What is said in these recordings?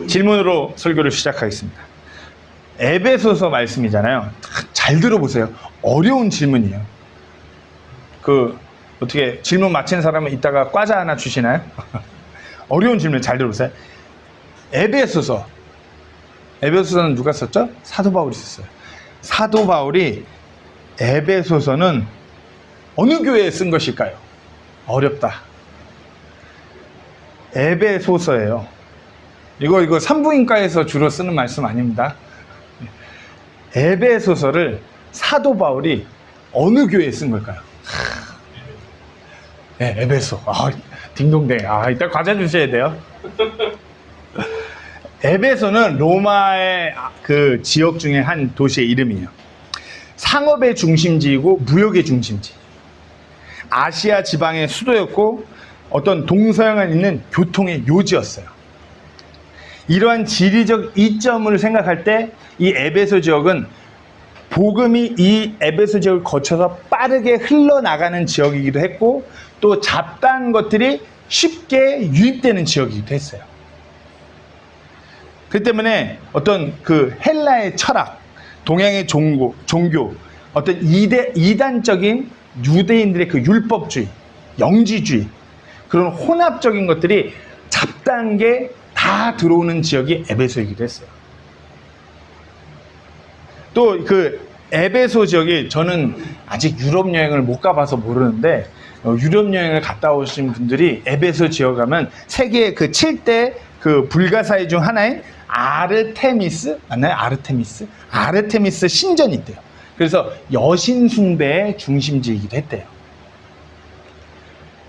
질문으로 설교를 시작하겠습니다. 에베소서 말씀이잖아요. 잘 들어보세요. 어려운 질문이에요. 어떻게 질문 맞힌 사람은 이따가 과자 하나 주시나요? 어려운 질문 잘 들어보세요. 에베소서는 누가 썼죠? 사도 바울이 썼어요. 사도 바울이 에베소서는 어느 교회에 쓴 것일까요? 어렵다. 에베소서예요. 이거 산부인과에서 주로 쓰는 말씀 아닙니다. 에베소서를 사도 바울이 어느 교회에 쓴 걸까요? 네, 에베소. 딩동댕. 이따 과자 주셔야 돼요. 에베소는 로마의 그 지역 중에 한 도시의 이름이에요. 상업의 중심지이고 무역의 중심지. 아시아 지방의 수도였고 어떤 동서양에 있는 교통의 요지였어요. 이러한 지리적 이점을 생각할 때 이 에베소 지역은 복음이 이 에베소 지역을 거쳐서 빠르게 흘러나가는 지역이기도 했고 또 잡다한 것들이 쉽게 유입되는 지역이기도 했어요. 그 때문에 어떤 그 헬라의 철학, 동양의 종교, 어떤 이단적인 유대인들의 그 율법주의, 영지주의, 그런 혼합적인 것들이 잡다한 게 다 들어오는 지역이 에베소이기도 했어요. 또 그 에베소 지역이 저는 아직 유럽 여행을 못 가봐서 모르는데 유럽 여행을 갔다 오신 분들이 에베소 지역 가면 세계의 그 7대 그 불가사의 중 하나인 아르테미스 맞나요? 아르테미스 신전이 있대요. 그래서 여신 숭배의 중심지이기도 했대요.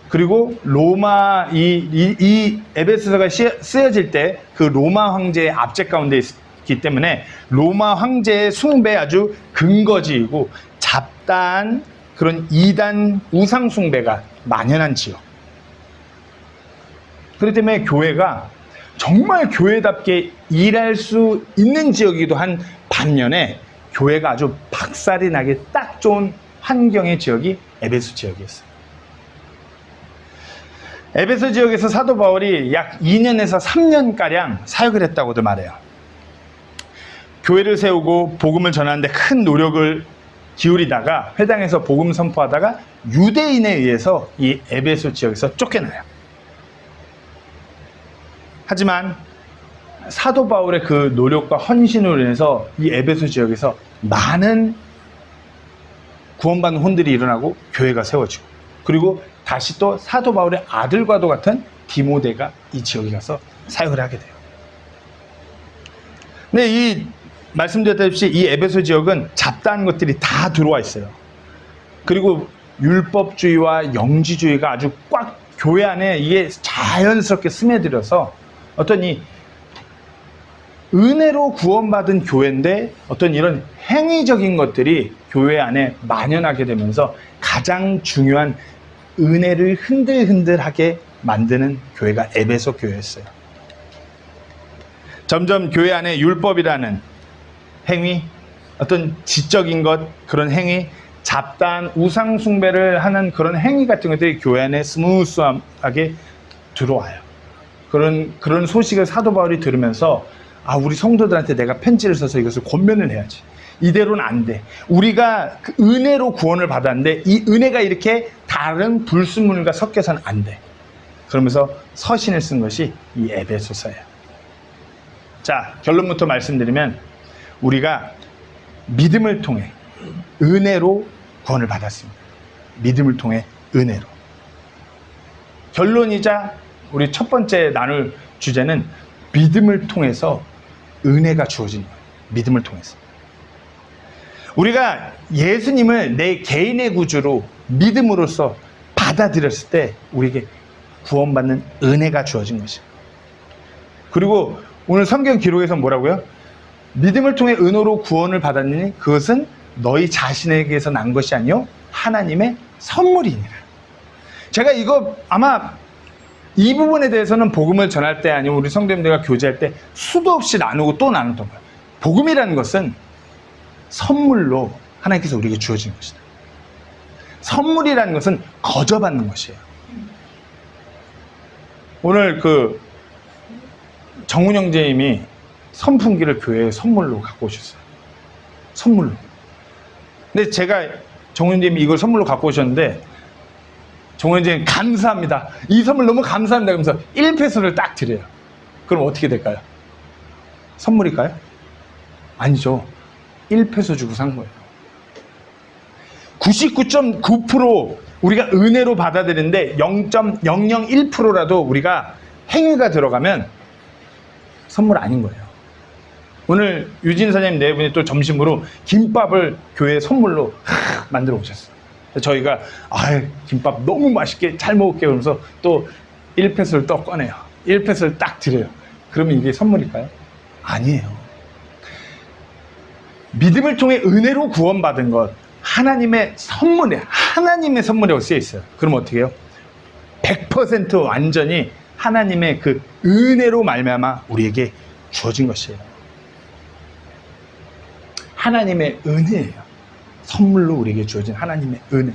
그리고 로마 이 에베소서가 쓰여질 때 그 로마 황제의 압제 가운데 있기 때문에 로마 황제의 숭배의 아주 근거지이고 잡다한 그런 이단 우상 숭배가 만연한 지역. 그렇기 때문에 교회가 정말 교회답게 일할 수 있는 지역이기도 한 반면에 교회가 아주 박살이 나게 딱 좋은 환경의 지역이 에베소 지역이었어요. 에베소 지역에서 사도 바울이 약 2년에서 3년가량 사역을 했다고도 말해요. 교회를 세우고 복음을 전하는데 큰 노력을 기울이다가 회당에서 복음 선포하다가 유대인에 의해서 이 에베소 지역에서 쫓겨나요. 하지만 사도 바울의 그 노력과 헌신으로 인해서 이 에베소 지역에서 많은 구원받는 혼들이 일어나고 교회가 세워지고 그리고 다시 또 사도 바울의 아들과도 같은 디모데가 이 지역에 가서 사역을 하게 돼요. 근데 이 말씀드렸다시피 이 에베소 지역은 잡다한 것들이 다 들어와 있어요. 그리고 율법주의와 영지주의가 아주 꽉 교회 안에 이게 자연스럽게 스며들어서 어떤 이 은혜로 구원받은 교회인데 어떤 이런 행위적인 것들이 교회 안에 만연하게 되면서 가장 중요한 은혜를 흔들흔들하게 만드는 교회가 에베소 교회였어요. 점점 교회 안에 율법이라는 행위, 어떤 지적인 것, 그런 행위, 잡다한 우상 숭배를 하는 그런 행위 같은 것들이 교회 안에 스무스하게 들어와요. 그런 소식을 사도 바울이 들으면서 우리 성도들한테 내가 편지를 써서 이것을 권면을 해야지. 이대로는 안 돼. 우리가 그 은혜로 구원을 받았는데 이 은혜가 이렇게 다른 불순물과 섞여서는 안 돼. 그러면서 서신을 쓴 것이 이 에베소서예요. 자, 결론부터 말씀드리면 우리가 믿음을 통해 은혜로 구원을 받았습니다. 믿음을 통해 은혜로. 결론이자 우리 첫 번째 나눌 주제는 믿음을 통해서 은혜가 주어진 거예요. 믿음을 통해서. 우리가 예수님을 내 개인의 구주로 믿음으로써 받아들였을 때 우리에게 구원받는 은혜가 주어진 것이에요. 그리고 오늘 성경 기록에서 뭐라고요? 믿음을 통해 은혜로 구원을 받았느니 그것은 너희 자신에게서 난 것이 아니요 하나님의 선물이니라. 제가 이거 아마 이 부분에 대해서는 복음을 전할 때 아니면 우리 성도님들과 교제할 때 수도 없이 나누고 또 나눴던 거예요. 복음이라는 것은 선물로 하나님께서 우리에게 주어진 것이다. 선물이라는 것은 거저받는 것이에요. 오늘 정훈 형제님이 선풍기를 교회에 선물로 갖고 오셨어요. 선물로. 근데 제가 정훈 형제님이 이걸 선물로 갖고 오셨는데 정훈 형제님 감사합니다. 이 선물 너무 감사합니다. 그러면서 1페소를 딱 드려요. 그럼 어떻게 될까요? 선물일까요? 아니죠. 1페소 주고 산 거예요. 99.9% 우리가 은혜로 받아들이는데 0.001%라도 우리가 행위가 들어가면 선물 아닌 거예요. 오늘 유진 사장님 네 분이 또 점심으로 김밥을 교회에 선물로 만들어 오셨어요. 저희가 김밥 너무 맛있게 잘 먹을게요. 그러면서 또 1페소를 또 꺼내요. 1페소를 딱 드려요. 그러면 이게 선물일까요? 아니에요. 믿음을 통해 은혜로 구원받은 것, 하나님의 선물이라고 쓰여 있어요. 그럼 어떻게 해요? 100% 완전히 하나님의 그 은혜로 말미암아 우리에게 주어진 것이에요. 하나님의 은혜예요. 선물로 우리에게 주어진 하나님의 은혜.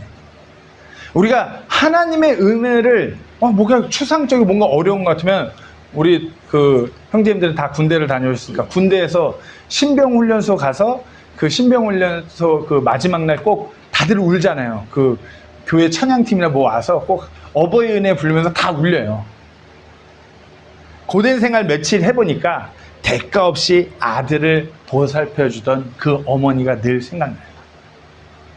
우리가 하나님의 은혜를 뭔가 추상적이고 뭔가 어려운 것 같으면 우리 그 형제님들은 다 군대를 다녀오셨으니까 군대에서 신병훈련소 가서 그 신병훈련소 그 마지막 날 꼭 다들 울잖아요. 그 교회 찬양팀이나 뭐 와서 꼭 어버이 은혜 부르면서 다 울려요. 고된 생활 며칠 해보니까 대가 없이 아들을 보살펴주던 그 어머니가 늘 생각나요.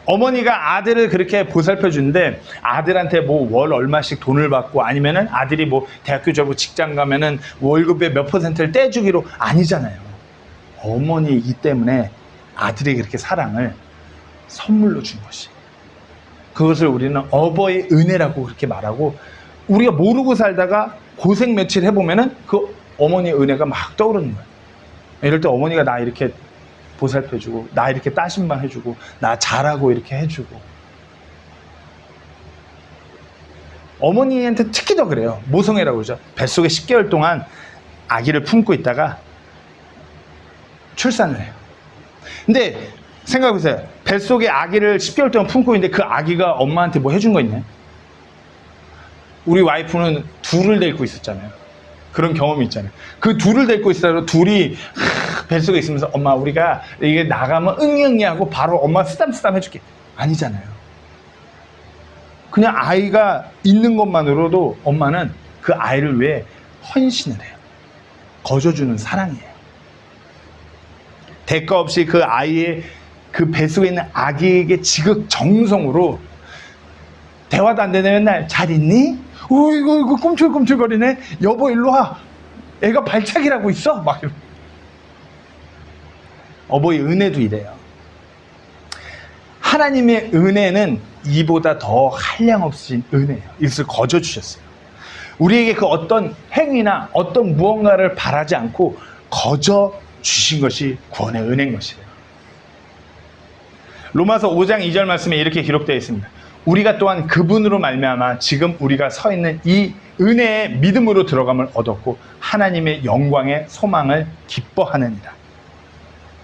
어머니가 아들을 그렇게 보살펴주는데 아들한테 뭐 월 얼마씩 돈을 받고 아니면은 아들이 뭐 대학교 졸업하고 직장 가면은 월급의 몇 %를 떼주기로 아니잖아요. 어머니이기 때문에 아들이 그렇게 사랑을 선물로 준 것이. 그것을 우리는 어버이 은혜라고 그렇게 말하고 우리가 모르고 살다가 고생 며칠 해보면은 그 어머니의 은혜가 막 떠오르는 거예요. 이럴 때 어머니가 나 이렇게 보살펴주고 나 이렇게 따심만 해주고 나 잘하고 이렇게 해주고 어머니한테 특히 더 그래요. 모성애라고 그러죠. 뱃속에 10개월 동안 아기를 품고 있다가 출산을 해요. 근데 생각해보세요. 뱃속에 아기를 10개월 동안 품고 있는데 그 아기가 엄마한테 뭐 해준 거 있나요? 우리 와이프는 둘을 데리고 있었잖아요. 그런 경험이 있잖아요. 그 둘을 데리고 있어도 둘이 뱃속에 있으면서 엄마 우리가 이게 나가면 응응이 하고 바로 엄마 쓰담쓰담 해줄게. 아니잖아요. 그냥 아이가 있는 것만으로도 엄마는 그 아이를 위해 헌신을 해요. 거저주는 사랑이에요. 대가 없이 그 아이의 그 뱃속에 있는 아기에게 지극정성으로 대화도 안 되네. 맨날 잘 있니? 이거 꿈틀꿈틀거리네. 여보 일로 와. 애가 발차기라고 있어. 막 어버이 은혜도 이래요. 하나님의 은혜는 이보다 더 한량없으신 은혜예요. 이것을 거저 주셨어요. 우리에게 그 어떤 행위나 어떤 무언가를 바라지 않고 거저 주신 것이 구원의 은혜인 것이에요. 로마서 5장 2절 말씀에 이렇게 기록되어 있습니다. 우리가 또한 그분으로 말미암아 지금 우리가 서 있는 이 은혜의 믿음으로 들어감을 얻었고 하나님의 영광의 소망을 기뻐하느니라.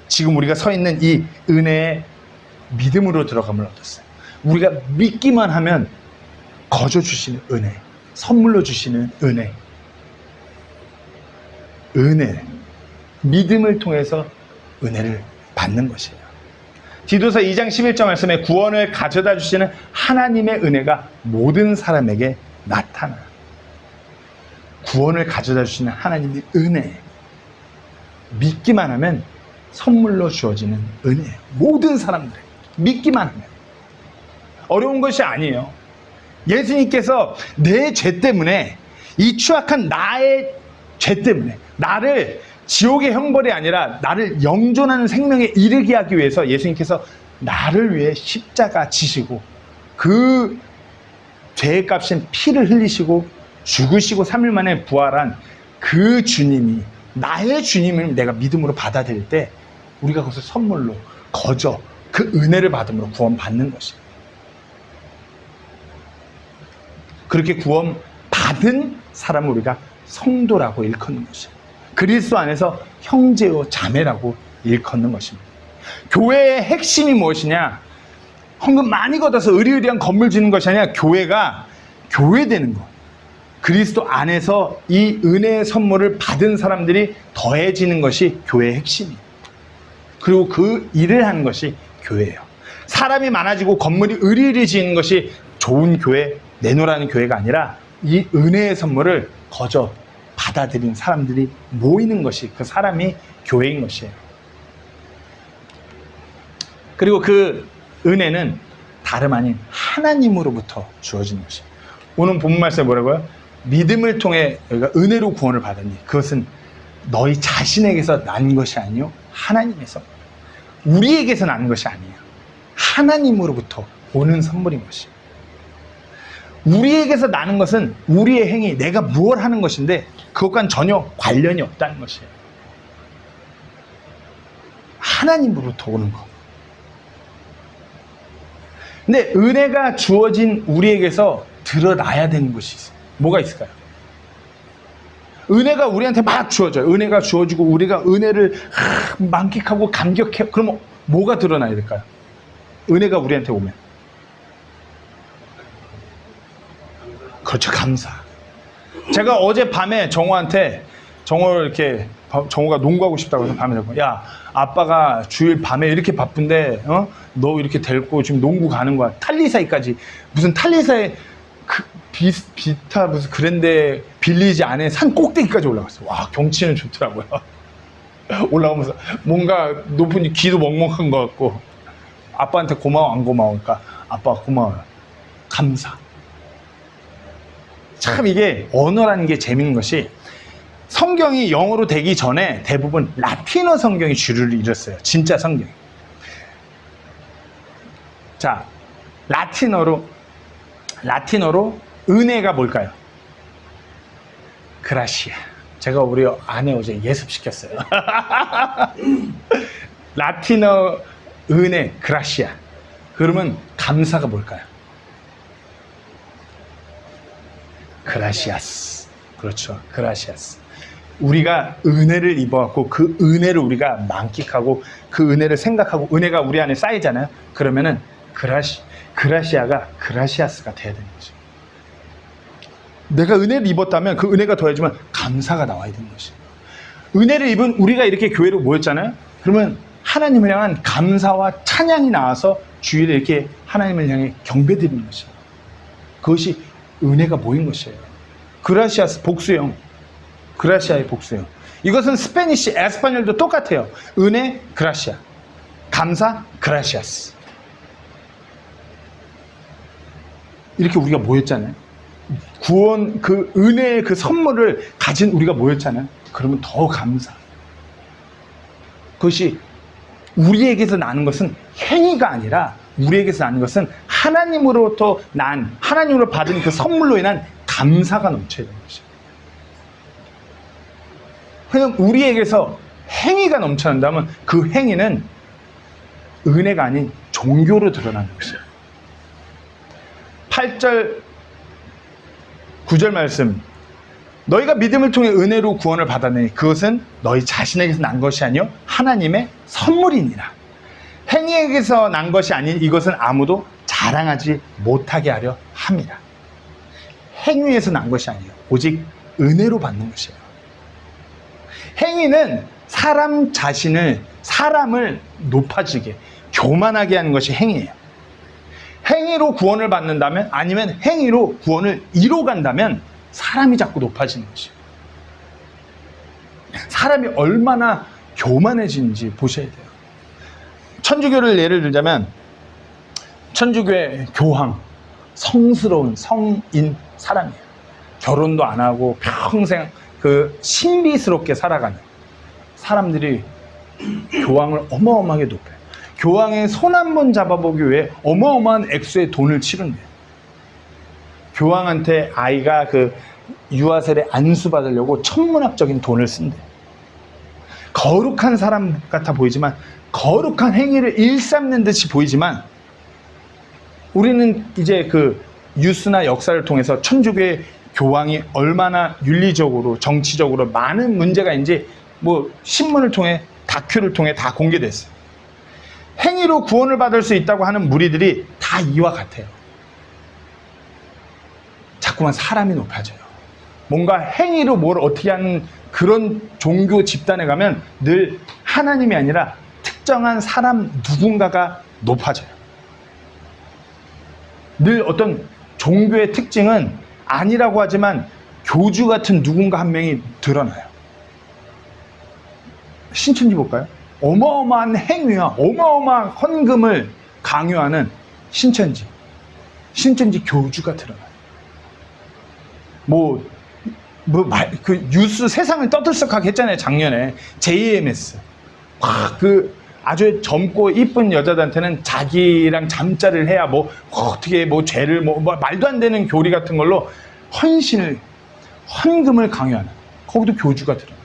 지금 우리가 서 있는 이 은혜의 믿음으로 들어감을 얻었어요. 우리가 믿기만 하면 거저 주시는 은혜, 선물로 주시는 은혜, 믿음을 통해서 은혜를 받는 것이에요. 디도서 2장 11절 말씀에 구원을 가져다 주시는 하나님의 은혜가 모든 사람에게 나타나. 구원을 가져다 주시는 하나님의 은혜. 믿기만 하면 선물로 주어지는 은혜예요. 모든 사람들 믿기만 하면. 어려운 것이 아니에요. 예수님께서 내 죄 때문에, 이 추악한 나의 죄 때문에 나를 지옥의 형벌이 아니라 나를 영존하는 생명에 이르게 하기 위해서 예수님께서 나를 위해 십자가 지시고 그 죄의 값인 피를 흘리시고 죽으시고 3일 만에 부활한 그 주님이 나의 주님을 내가 믿음으로 받아들일 때 우리가 그것을 선물로 거저 그 은혜를 받음으로 구원받는 것이에요. 그렇게 구원받은 사람을 우리가 성도라고 일컫는 것이에요. 그리스도 안에서 형제요 자매라고 일컫는 것입니다. 교회의 핵심이 무엇이냐? 헌금 많이 걷어서 의리의리한 건물 짓는 것이 아니라 교회가 교회되는 것. 그리스도 안에서 이 은혜의 선물을 받은 사람들이 더해지는 것이 교회의 핵심이에요. 그리고 그 일을 하는 것이 교회예요. 사람이 많아지고 건물이 으리으리 지는 것이 좋은 교회, 내놓으라는 교회가 아니라 이 은혜의 선물을 거저 받아들인 사람들이 모이는 것이 그 사람이 교회인 것이에요. 그리고 그 은혜는 다름 아닌 하나님으로부터 주어지는 것이에요. 오늘 본문 말씀에 뭐라고요? 믿음을 통해 너희가 은혜로 구원을 받았니? 그것은 너희 자신에게서 난 것이 아니요 하나님에서, 우리에게서 난 것이 아니에요. 하나님으로부터 오는 선물인 것이에요. 우리에게서 나는 것은 우리의 행위, 내가 무엇을 하는 것인데 그것과는 전혀 관련이 없다는 것이에요. 하나님으로부터 오는 것. 근데 은혜가 주어진 우리에게서 드러나야 되는 것이 있어요. 뭐가 있을까요? 은혜가 우리한테 막 주어져요. 은혜가 주어지고 우리가 은혜를 만끽하고 감격해. 그러면 뭐가 드러나야 될까요? 은혜가 우리한테 오면. 그렇죠. 감사. 제가 어제 밤에 정호한테, 정호를 이렇게, 정호가 농구하고 싶다고 해서 밤에 자고, 야, 아빠가 주일 밤에 이렇게 바쁜데, 너 이렇게 데리고 지금 농구 가는 거야. 탈리사이까지. 무슨 탈리사에 비타 무슨 그랜데 빌리지 안에 산 꼭대기까지 올라갔어. 와, 경치는 좋더라고요. 올라오면서 뭔가 높은 귀도 먹먹한 것 같고, 아빠한테 고마워 안 고마워? 그러니까 아빠 고마워요. 감사. 참 이게 언어라는 게 재밌는 것이, 성경이 영어로 되기 전에 대부분 라틴어 성경이 주류를 이뤘어요. 진짜 성경. 자, 라틴어로 은혜가 뭘까요? 그라시아. 제가 우리 아내 어제 예습시켰어요. 라틴어 은혜, 그라시아. 그러면 감사가 뭘까요? 그라시아스. 그렇죠. 그라시아스. 우리가 은혜를 입어갖고 그 은혜를 우리가 만끽하고 그 은혜를 생각하고 은혜가 우리 안에 쌓이잖아요. 그러면은 그라시아가 그라시아스가 돼야 되는 거죠. 내가 은혜를 입었다면 그 은혜가 더해지면 감사가 나와야 되는 것이에요. 은혜를 입은 우리가 이렇게 교회로 모였잖아요. 그러면 하나님을 향한 감사와 찬양이 나와서 주일에 이렇게 하나님을 향해 경배드리는 것이에요. 그것이 은혜가 모인 것이에요. 그라시아스 복수형. 그라시아의 복수형. 이것은 스페니쉬, 에스파뇰도 똑같아요. 은혜, 그라시아. 감사, 그라시아스. 이렇게 우리가 모였잖아요. 구원, 그 은혜의 그 선물을 가진 우리가 모였잖아요. 그러면 더 감사. 그것이 우리에게서 나는 것은 행위가 아니라 우리에게서 나는 것은 하나님으로부터 하나님으로 받은 그 선물로 인한 감사가 넘쳐야 되는 것이에요. 왜냐하면 우리에게서 행위가 넘쳐난다면 그 행위는 은혜가 아닌 종교로 드러나는 것이에요. 8절 9절 말씀, 너희가 믿음을 통해 은혜로 구원을 받았느니 그것은 너희 자신에게서 난 것이 아니요 하나님의 선물이니라. 행위에게서 난 것이 아닌 이것은 아무도 자랑하지 못하게 하려 함이라. 행위에서 난 것이 아니에요. 오직 은혜로 받는 것이에요. 행위는 사람을 높아지게, 교만하게 하는 것이 행위예요. 행위로 구원을 받는다면, 아니면 행위로 구원을 이뤄간다면 사람이 자꾸 높아지는 것이에요. 사람이 얼마나 교만해지는지 보셔야 돼요. 천주교를 예를 들자면, 천주교의 교황, 성스러운 성인 사람이에요. 결혼도 안 하고 평생 그 신비스럽게 살아가는 사람들이 교황을 어마어마하게 높여요. 교황의 손 한 번 잡아보기 위해 어마어마한 액수의 돈을 치른대요. 교황한테 아이가 그 유아세례 안수받으려고 천문학적인 돈을 쓴대요. 거룩한 사람 같아 보이지만, 거룩한 행위를 일삼는 듯이 보이지만, 우리는 이제 그 뉴스나 역사를 통해서 천주교의 교황이 얼마나 윤리적으로, 정치적으로 많은 문제가 이제 뭐 신문을 통해, 다큐를 통해 다 공개됐어요. 행위로 구원을 받을 수 있다고 하는 무리들이 다 이와 같아요. 자꾸만 사람이 높아져요. 뭔가 행위로 뭘 어떻게 하는 그런 종교 집단에 가면 늘 하나님이 아니라 특정한 사람 누군가가 높아져요. 늘 어떤 종교의 특징은 아니라고 하지만 교주 같은 누군가 한 명이 드러나요. 신천지 볼까요? 어마어마한 행위와 어마어마한 헌금을 강요하는 신천지 교주가 드러나요. 그 뉴스 세상을 떠들썩하게 했잖아요. 작년에 JMS 그 아주 젊고 이쁜 여자들한테는 자기랑 잠자를 해야 어떻게 죄를 말도 안 되는 교리 같은 걸로 헌금을 강요하는, 거기도 교주가 들어요.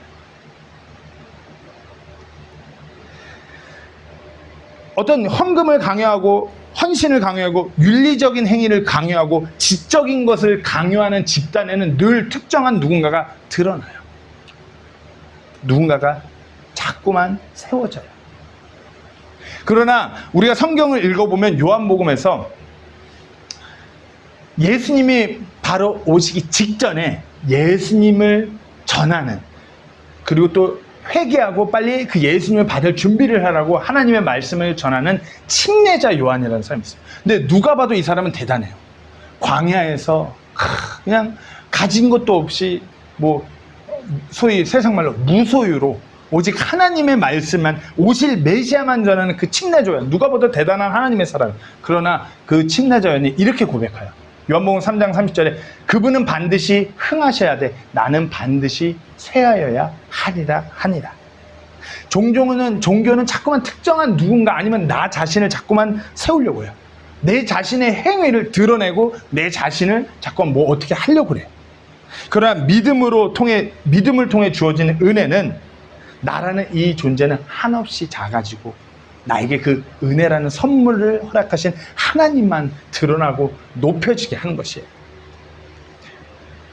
어떤 헌금을 강요하고 헌신을 강요하고 윤리적인 행위를 강요하고 지적인 것을 강요하는 집단에는 늘 특정한 누군가가 드러나요. 누군가가 자꾸만 세워져요. 그러나 우리가 성경을 읽어보면 요한복음에서 예수님이 바로 오시기 직전에 예수님을 전하는, 그리고 또 회개하고 빨리 그 예수님을 받을 준비를 하라고 하나님의 말씀을 전하는 침례자 요한이라는 사람이 있어요. 근데 누가 봐도 이 사람은 대단해요. 광야에서 그냥 가진 것도 없이 소위 세상 말로 무소유로 오직 하나님의 말씀만, 오실 메시아만 전하는 그 침례자 요한, 누가 봐도 대단한 하나님의 사람. 그러나 그 침례자 요한이 이렇게 고백해요. 요한복음 3장 30절에 그분은 반드시 흥하셔야 돼. 나는 반드시 쇠하여야 하니라. 종교는 자꾸만 특정한 누군가 아니면 나 자신을 자꾸만 세우려고 해요. 내 자신의 행위를 드러내고 내 자신을 자꾸만 어떻게 하려고 그래요. 그러나 믿음을 통해 주어지는 은혜는 나라는 이 존재는 한없이 작아지고 나에게 그 은혜라는 선물을 허락하신 하나님만 드러나고 높여지게 하는 것이에요.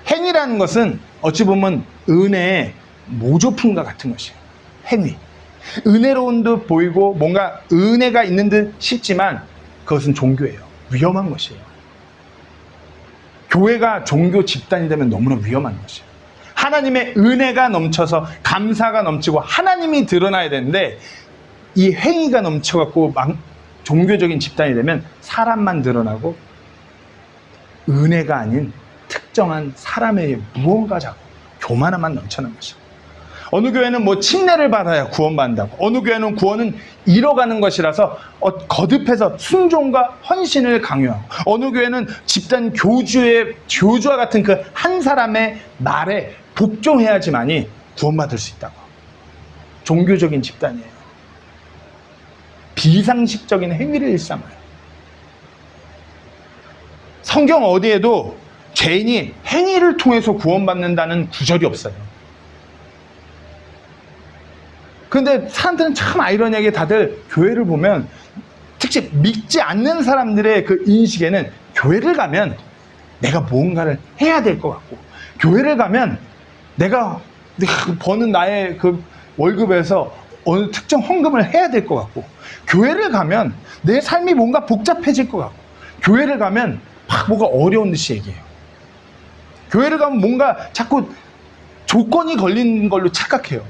행위라는 것은 어찌 보면 은혜의 모조품과 같은 것이에요. 행위. 은혜로운 듯 보이고 뭔가 은혜가 있는 듯 싶지만 그것은 종교예요. 위험한 것이에요. 교회가 종교 집단이 되면 너무나 위험한 것이에요. 하나님의 은혜가 넘쳐서 감사가 넘치고 하나님이 드러나야 되는데 이 행위가 넘쳐갖고 종교적인 집단이 되면 사람만 드러나고 은혜가 아닌 특정한 사람의 무언가 자꾸 교만함만 넘쳐나는 것이죠. 어느 교회는 침례를 받아야 구원받는다고, 어느 교회는 구원은 잃어가는 것이라서 거듭해서 순종과 헌신을 강요하고, 어느 교회는 집단 교주와 같은 그 한 사람의 말에 복종해야지만이 구원받을 수 있다고. 종교적인 집단이에요. 비상식적인 행위를 일삼아요. 성경 어디에도 죄인이 행위를 통해서 구원받는다는 구절이 없어요. 그런데 사람들은 참 아이러니하게 다들 교회를 보면, 특히 믿지 않는 사람들의 그 인식에는 교회를 가면 내가 무언가를 해야 될 것 같고, 교회를 가면 내가 버는 나의 그 월급에서 어느 특정 헌금을 해야 될 것 같고, 교회를 가면 내 삶이 뭔가 복잡해질 것 같고, 교회를 가면 뭐가 어려운 듯이 얘기해요. 교회를 가면 뭔가 자꾸 조건이 걸린 걸로 착각해요.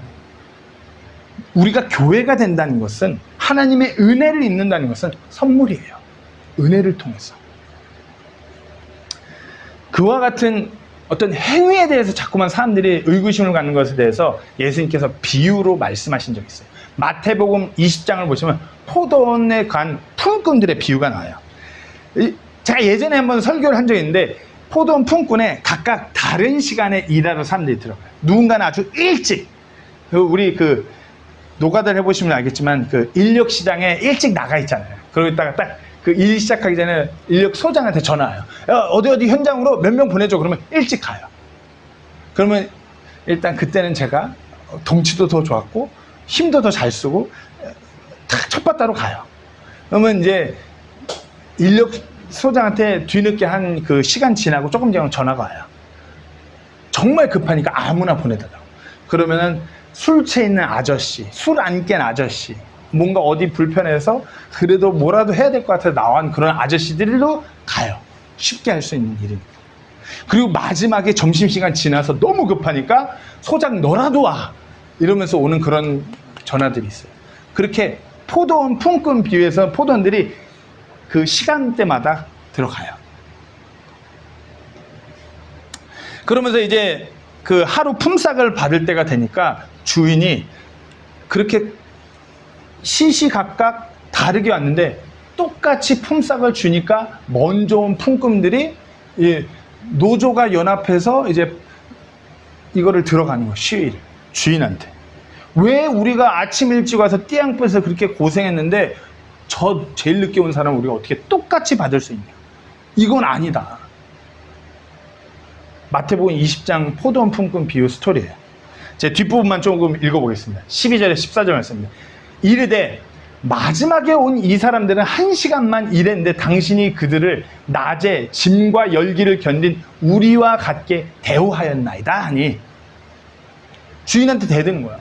우리가 교회가 된다는 것은, 하나님의 은혜를 입는다는 것은 선물이에요. 은혜를 통해서. 그와 같은 어떤 행위에 대해서 자꾸만 사람들이 의구심을 갖는 것에 대해서 예수님께서 비유로 말씀하신 적이 있어요. 마태복음 20장을 보시면 포도원에 간 품꾼들의 비유가 나와요. 제가 예전에 한번 설교를 한 적이 있는데, 포도원 품꾼에 각각 다른 시간에 일하러 사람들이 들어가요. 누군가는 아주 일찍, 우리 노가다를 해보시면 알겠지만 인력 시장에 일찍 나가 있잖아요. 그러고 있다가 딱 그 일 시작하기 전에 인력 소장한테 전화 와요. 야, 어디 현장으로 몇 명 보내줘. 그러면 일찍 가요. 그러면 일단 그때는 제가 덩치도 더 좋았고 힘도 더 잘 쓰고 딱 첫바따로 가요. 그러면 이제 인력 소장한테 뒤늦게 한 그 시간 지나고 조금 지나면 전화가 와요. 정말 급하니까 아무나 보내달라고. 그러면은 술 취해 있는 아저씨, 술 안 깬 아저씨, 뭔가 어디 불편해서 그래도 뭐라도 해야 될 것 같아서 나온 그런 아저씨들도 가요. 쉽게 할 수 있는 일입니다. 그리고 마지막에 점심시간 지나서 너무 급하니까 소장 너라도 와 이러면서 오는 그런 전화들이 있어요. 그렇게 포도원 품꾼 비유에서 포도원들이 그 시간대마다 들어가요. 그러면서 이제 그 하루 품삯을 받을 때가 되니까 주인이 그렇게 시시각각 다르게 왔는데 똑같이 품삯을 주니까 먼저 온 품꾼들이 노조가 연합해서 이제 이거를 들어가는 거예요. 시위를 주인한테. 왜 우리가 아침 일찍 와서 띠양 빼서 그렇게 고생했는데 저 제일 늦게 온 사람 우리가 어떻게 똑같이 받을 수 있냐. 이건 아니다. 마태복음 20장 포도원 품꾼 비유 스토리예요. 제 뒷부분만 조금 읽어보겠습니다. 12절에 14절 말씀입니다. 이르되 마지막에 온 이 사람들은 1시간만 일했는데 당신이 그들을 낮에 짐과 열기를 견딘 우리와 같게 대우하였나이다 하니 주인한테 대드는 거야.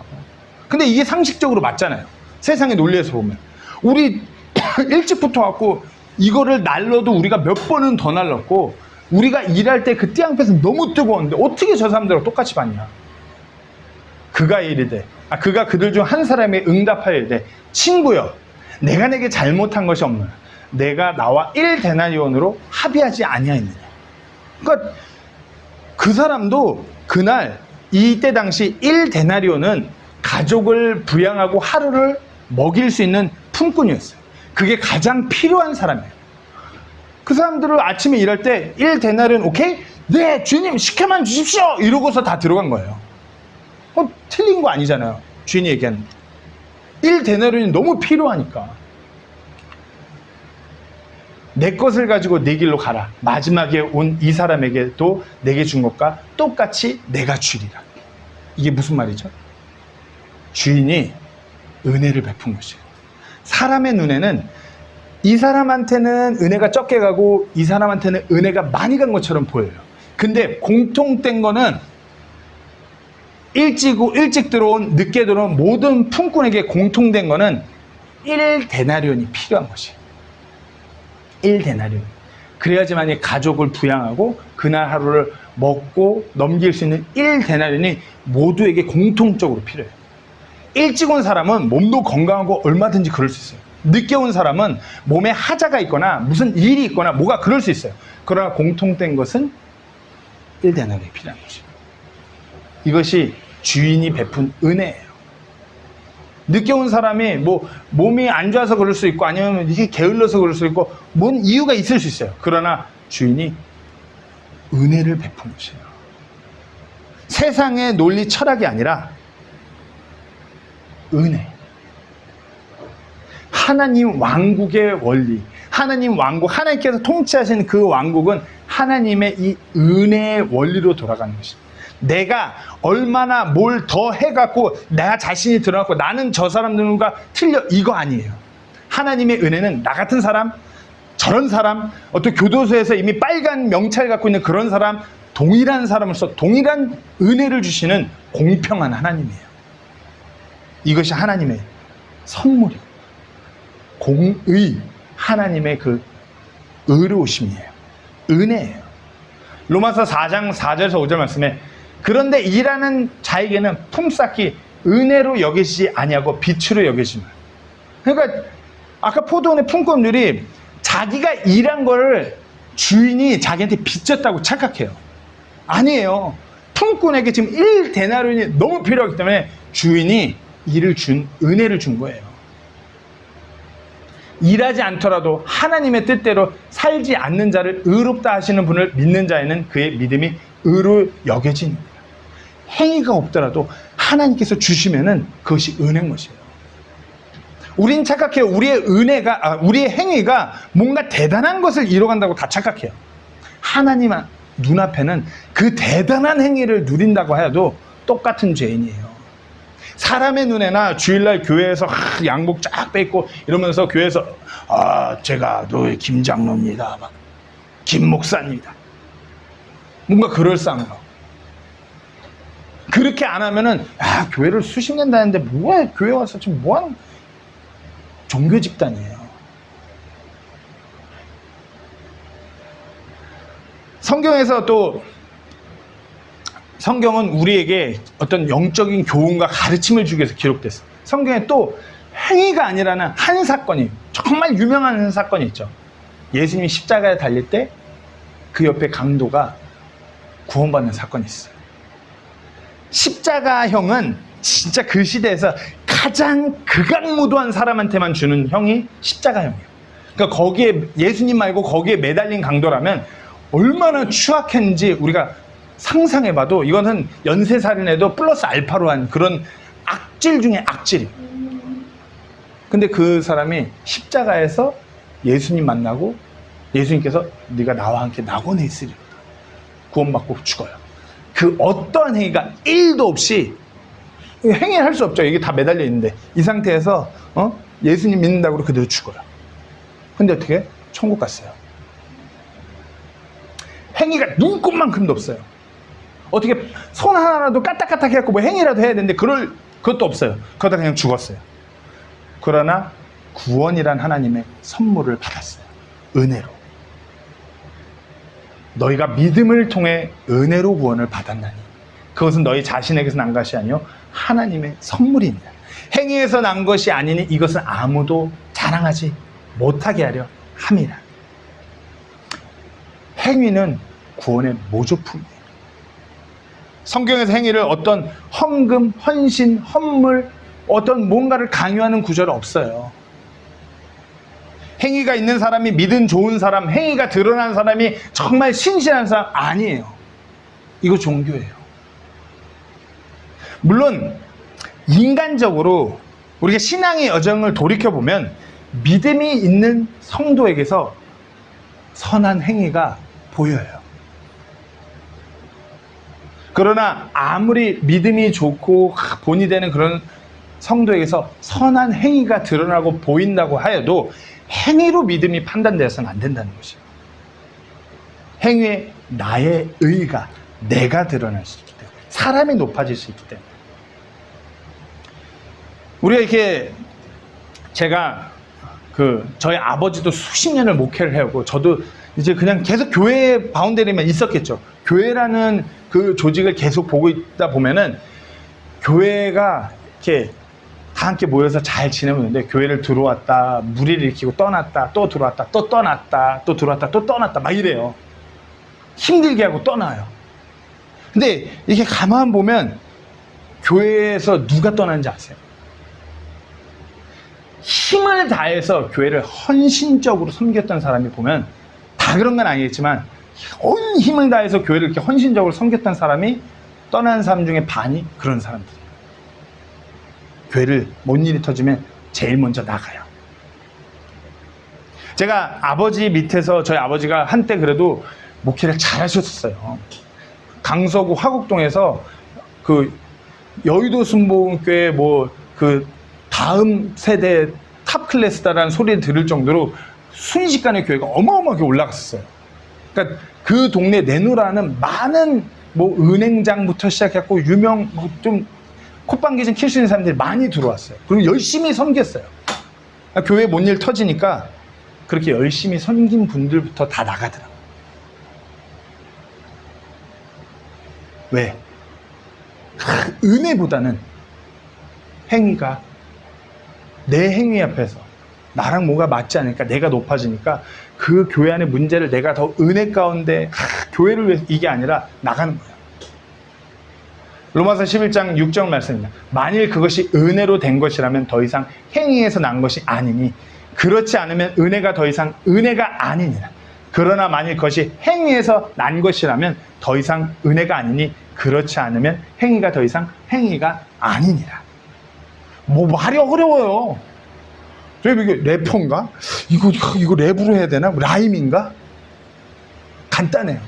근데 이게 상식적으로 맞잖아요. 세상의 논리에서 보면. 우리 일찍부터 왔고 이거를 날러도 우리가 몇 번은 더 날렀고 우리가 일할 때 그 띠양볕은 너무 뜨거웠는데 어떻게 저 사람들하고 똑같이 받냐. 그가 이르되 그가 그들 중 한 사람의 응답하여 이르되 친구여 내가 내게 잘못한 것이 없느냐 내가 나와 1데나리온으로 합의하지 아니하였느냐. 그러니까 그 사람도 그날 이때 당시 1데나리온은 가족을 부양하고 하루를 먹일 수 있는 품꾼이었어요. 그게 가장 필요한 사람이에요. 그 사람들을 아침에 일할 때 1데나리온 오케이? 네 주인님 시켜만 주십시오 이러고서 다 들어간 거예요. 틀린 거 아니잖아요. 주인이 얘기하는 1데나리온이 너무 필요하니까 내 것을 가지고 내 길로 가라. 마지막에 온 이 사람에게도 내게 준 것과 똑같이 내가 주리라. 이게 무슨 말이죠? 주인이 은혜를 베푼 것이에요. 사람의 눈에는 이 사람한테는 은혜가 적게 가고 이 사람한테는 은혜가 많이 간 것처럼 보여요. 근데 공통된 거는 일찍 들어온 늦게 들어온 모든 품꾼에게 공통된 거는 1데나리온이 필요한 것이에요. 1데나리온. 그래야지만 이 가족을 부양하고 그날 하루를 먹고 넘길 수 있는 1데나리온이 모두에게 공통적으로 필요해요. 일찍 온 사람은 몸도 건강하고 얼마든지 그럴 수 있어요. 늦게 온 사람은 몸에 하자가 있거나 무슨 일이 있거나 뭐가 그럴 수 있어요. 그러나 공통된 것은 1데나리온이 필요한 것이에요. 이것이 주인이 베푼 은혜예요. 늦게 온 사람이 뭐 몸이 안 좋아서 그럴 수 있고 아니면 이게 게을러서 그럴 수 있고 뭔 이유가 있을 수 있어요. 그러나 주인이 은혜를 베푼 것이에요. 세상의 논리 철학이 아니라 은혜. 하나님 왕국의 원리. 하나님 왕국, 하나님께서 통치하시는 그 왕국은 하나님의 이 은혜의 원리로 돌아가는 것입니다. 내가 얼마나 뭘 더 해갖고 나 자신이 드러났고 나는 저 사람들과 틀려 이거 아니에요. 하나님의 은혜는 나 같은 사람, 저런 사람, 어떤 교도소에서 이미 빨간 명찰 갖고 있는 그런 사람, 동일한 사람으로서 동일한 은혜를 주시는 공평한 하나님이에요. 이것이 하나님의 선물이에요. 공의, 하나님의 그 의로우심이에요. 은혜예요. 로마서 4장 4절에서 5절 말씀에 그런데 일하는 자에게는 품삯이 은혜로 여기시지 아니하고 빛으로 여기시면. 그러니까 아까 포도원의 품꾼들이 자기가 일한 거를 주인이 자기한테 빚졌다고 착각해요. 아니에요. 품꾼에게 지금 1데나리온이 너무 필요하기 때문에 주인이 은혜를 준 거예요. 일하지 않더라도 하나님의 뜻대로 살지 않는 자를 의롭다 하시는 분을 믿는 자에는 그의 믿음이 의로 여겨집니다. 행위가 없더라도 하나님께서 주시면은 그것이 은혜인 것이에요. 우린 착각해요. 우리의 행위가 뭔가 대단한 것을 이뤄간다고 다 착각해요. 하나님 눈앞에는 그 대단한 행위를 누린다고 해도 똑같은 죄인이에요. 사람의 눈에나 주일날 교회에서 양복 쫙 빼입고 이러면서 교회에서 제가 너의 김 장로입니다. 김 목사입니다. 뭔가 그럴싸한 거. 그렇게 안 하면은 교회를 수십 년 다녔는데 뭐야 교회 와서 지금 뭐하는 종교 집단이에요. 성경에서 또 성경은 우리에게 어떤 영적인 교훈과 가르침을 주기 위해서 기록됐어요. 성경에 또 행위가 아니라는 한 사건이, 정말 유명한 한 사건이 있죠. 예수님이 십자가에 달릴 때 그 옆에 강도가 구원받는 사건이 있어요. 십자가형은 진짜 그 시대에서 가장 극악무도한 사람한테만 주는 형이 십자가형이에요. 그러니까 거기에 예수님 말고 거기에 매달린 강도라면 얼마나 추악했는지 우리가 상상해봐도 이거는 연쇄살인에도 플러스 알파로 한 그런 악질 중에 악질이에요. 근데 그 사람이 십자가에서 예수님 만나고 예수님께서 네가 나와 함께 낙원에 있으리로다. 구원받고 죽어요. 그 어떠한 행위가 1도 없이, 행위할 수 없죠. 이게 다 매달려 있는데 이 상태에서 예수님 믿는다고 그대로 죽어요. 근데 어떻게? 천국 갔어요. 행위가 눈꼽만큼도 없어요. 어떻게 손 하나라도 까딱까딱 해갖고 뭐 행위라도 해야 되는데 그것도 없어요. 그러다 그냥 죽었어요. 그러나 구원이란 하나님의 선물을 받았어요. 은혜로. 너희가 믿음을 통해 은혜로 구원을 받았나니 그것은 너희 자신에게서 난 것이 아니요 하나님의 선물입니다. 행위에서 난 것이 아니니 이것은 아무도 자랑하지 못하게 하려 함이라. 행위는 구원의 모조품이에요. 성경에서 행위를 어떤 헌금, 헌신, 헌물, 어떤 뭔가를 강요하는 구절은 없어요. 행위가 있는 사람이 믿음 좋은 사람, 행위가 드러난 사람이 정말 신실한 사람 아니에요. 이거 종교예요. 물론 인간적으로 우리가 신앙의 여정을 돌이켜보면 믿음이 있는 성도에게서 선한 행위가 보여요. 그러나 아무리 믿음이 좋고 본이 되는 그런 성도에게서 선한 행위가 드러나고 보인다고 하여도 행위로 믿음이 판단되어서는 안 된다는 것이에요. 행위에 나의 의가, 내가 드러날 수 있기 때문에, 사람이 높아질 수 있기 때문에. 우리가 이렇게, 제가 저희 아버지도 수십 년을 목회를 해오고 저도 이제 그냥 계속 교회 바운더리만 있었겠죠. 교회라는 그 조직을 계속 보고 있다 보면은 교회가 이렇게 다 함께 모여서 잘 지내면 되는데, 교회를 들어왔다 무리를 일으키고 떠났다 또 들어왔다 또 떠났다 또 들어왔다 또 떠났다 막 이래요. 힘들게 하고 떠나요. 근데 이렇게 가만 보면 교회에서 누가 떠났는지 아세요? 힘을 다해서 교회를 헌신적으로 섬겼던 사람이 보면, 다 그런 건 아니겠지만 온 힘을 다해서 교회를 이렇게 헌신적으로 섬겼던 사람이 떠난 사람 중에 반이 그런 사람들이에요. 교회를 뭔 일이 터지면 제일 먼저 나가요. 제가 아버지 밑에서, 저희 아버지가 한때 그래도 목회를 잘 하셨었어요. 강서구 화곡동에서 그 여의도 순복음교회 그 다음 세대 탑 클래스다라는 소리를 들을 정도로 순식간에 교회가 어마어마하게 올라갔었어요. 그러니까 그 동네 내노라는 많은 은행장부터 시작했고 유명 좀 콧방귀 좀 킬 수 있는 사람들이 많이 들어왔어요. 그리고 열심히 섬겼어요. 교회 뭔 일 터지니까 그렇게 열심히 섬긴 분들부터 다 나가더라고요. 왜? 은혜보다는 행위가, 내 행위 앞에서 나랑 뭐가 맞지 않으니까, 내가 높아지니까 그 교회 안의 문제를 내가 더 은혜 가운데 교회를 위해서, 이게 아니라 나가는 거예요. 로마서 11장 6절 말씀입니다. 만일 그것이 은혜로 된 것이라면 더 이상 행위에서 난 것이 아니니 그렇지 않으면 은혜가 더 이상 은혜가 아니니라. 그러나 만일 그것이 행위에서 난 것이라면 더 이상 은혜가 아니니 그렇지 않으면 행위가 더 이상 행위가 아니니라. 말이 어려워요. 이게 래퍼인가? 이거 랩으로 해야 되나? 라임인가? 간단해요.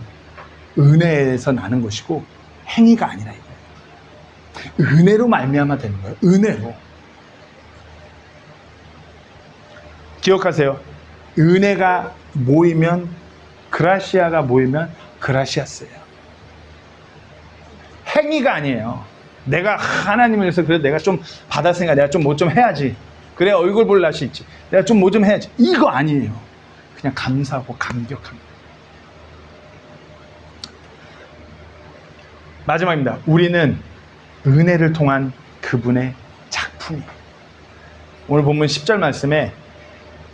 은혜에서 나는 것이고 행위가 아니라 이거예요. 은혜로 말미암아 되는 거예요. 은혜로. 기억하세요. 은혜가 모이면, 그라시아가 모이면 그라시아스예요. 행위가 아니에요. 내가 하나님을 위해서, 그래 내가 좀 받았으니까 내가 좀 뭐 좀 해야지. 그래 얼굴 볼 낯이 있지. 내가 좀 뭐 좀 해야지. 이거 아니에요. 그냥 감사하고 감격합니다. 마지막입니다. 우리는 은혜를 통한 그분의 작품이에요. 오늘 본문 10절 말씀에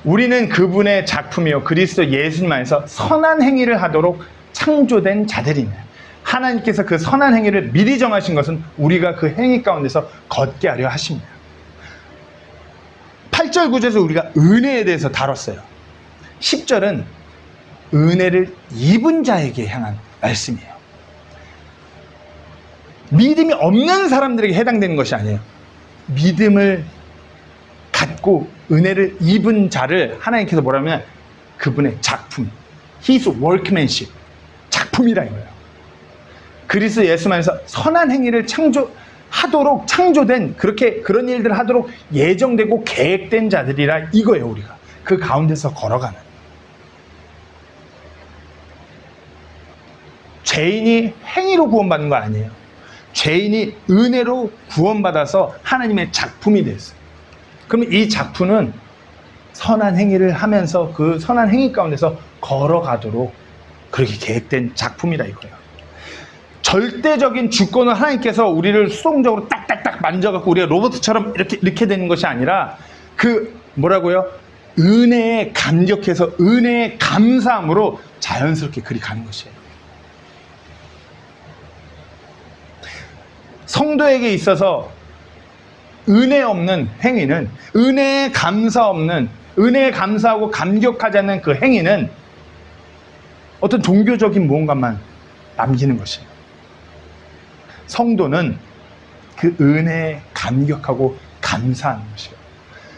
우리는 그분의 작품이요 그리스도 예수님 안에서 선한 행위를 하도록 창조된 자들이며 하나님께서 그 선한 행위를 미리 정하신 것은 우리가 그 행위 가운데서 걷게 하려 하십니다. 8절 9절에서 우리가 은혜에 대해서 다뤘어요. 10절은 은혜를 입은 자에게 향한 말씀이에요. 믿음이 없는 사람들에게 해당되는 것이 아니에요. 믿음을 갖고 은혜를 입은 자를 하나님께서 뭐라면 그분의 작품, His workmanship, 작품이라 이거예요. 그리스도 예수 안에서 선한 행위를 하도록 창조된 그런 일들을 하도록 예정되고 계획된 자들이라 이거예요. 우리가 그 가운데서 걸어가는 죄인이 행위로 구원받는 거 아니에요. 죄인이 은혜로 구원받아서 하나님의 작품이 됐어요. 그러면 이 작품은 선한 행위를 하면서 그 선한 행위 가운데서 걸어가도록 그렇게 계획된 작품이라 이거예요. 절대적인 주권을 하나님께서 우리를 수동적으로 딱딱딱 만져갖고 우리가 로봇처럼 이렇게 되는 것이 아니라 은혜에 감격해서 은혜에 감사함으로 자연스럽게 그리 가는 것이에요. 성도에게 있어서 은혜 없는 행위는 은혜에 감사하고 감격하지 않는 그 행위는 어떤 종교적인 무언가만 남기는 것이에요. 성도는 그 은혜에 감격하고 감사하는 것이에요.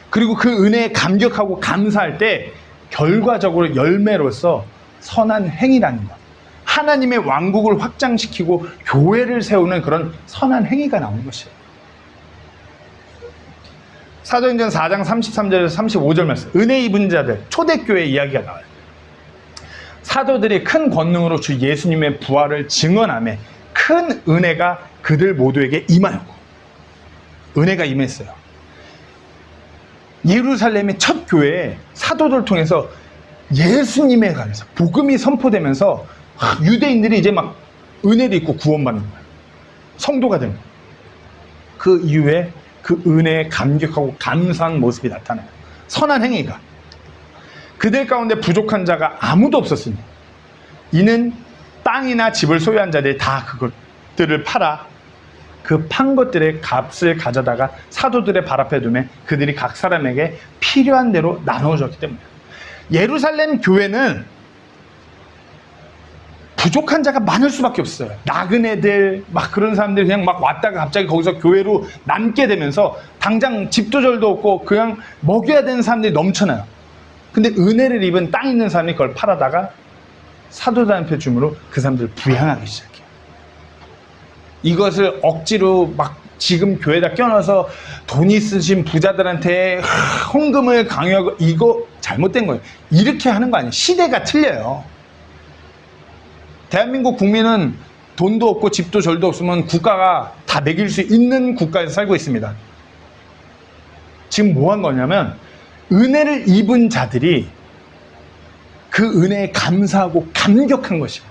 그리고 그 은혜에 감격하고 감사할 때 결과적으로 열매로서 선한 행위라는 것, 하나님의 왕국을 확장시키고 교회를 세우는 그런 선한 행위가 나오는 것이에요. 사도행전 4장 33절에서 35절 말씀, 은혜 입은 자들, 초대교회 이야기가 나와요. 사도들이 큰 권능으로 주 예수님의 부활을 증언하며 큰 은혜가 그들 모두에게 임하였고, 은혜가 임했어요. 예루살렘의 첫 교회에 사도들 통해서 예수님에 관해서 복음이 선포되면서 유대인들이 이제 막 은혜를 입고 구원받는 거예요. 성도가 되는 거예요. 그 이후에 그 은혜에 감격하고 감사한 모습이 나타나요. 선한 행위가. 그들 가운데 부족한 자가 아무도 없었으니 이는 땅이나 집을 소유한 자들이 다 그것들을 팔아 그 판 것들의 값을 가져다가 사도들의 발 앞에 두며 그들이 각 사람에게 필요한 대로 나눠줬기 때문이에요. 예루살렘 교회는 부족한 자가 많을 수밖에 없어요. 나그네들 막 그런 사람들이 그냥 막 왔다가 갑자기 거기서 교회로 남게 되면서 당장 집도 절도 없고 그냥 먹여야 되는 사람들이 넘쳐나요. 근데 은혜를 입은 땅 있는 사람이 그걸 팔아다가 사도들한테 줌으로 그 사람들을 부양하기 시작해요. 이것을 억지로 막 지금 교회에다 껴넣어서 돈 있으신 부자들한테 헌금을 강요하고 이거 잘못된 거예요. 이렇게 하는 거 아니에요. 시대가 틀려요. 대한민국 국민은 돈도 없고 집도 절도 없으면 국가가 다 먹일 수 있는 국가에서 살고 있습니다. 지금 뭐 한 거냐면 은혜를 입은 자들이 그 은혜에 감사하고 감격한 것이에요.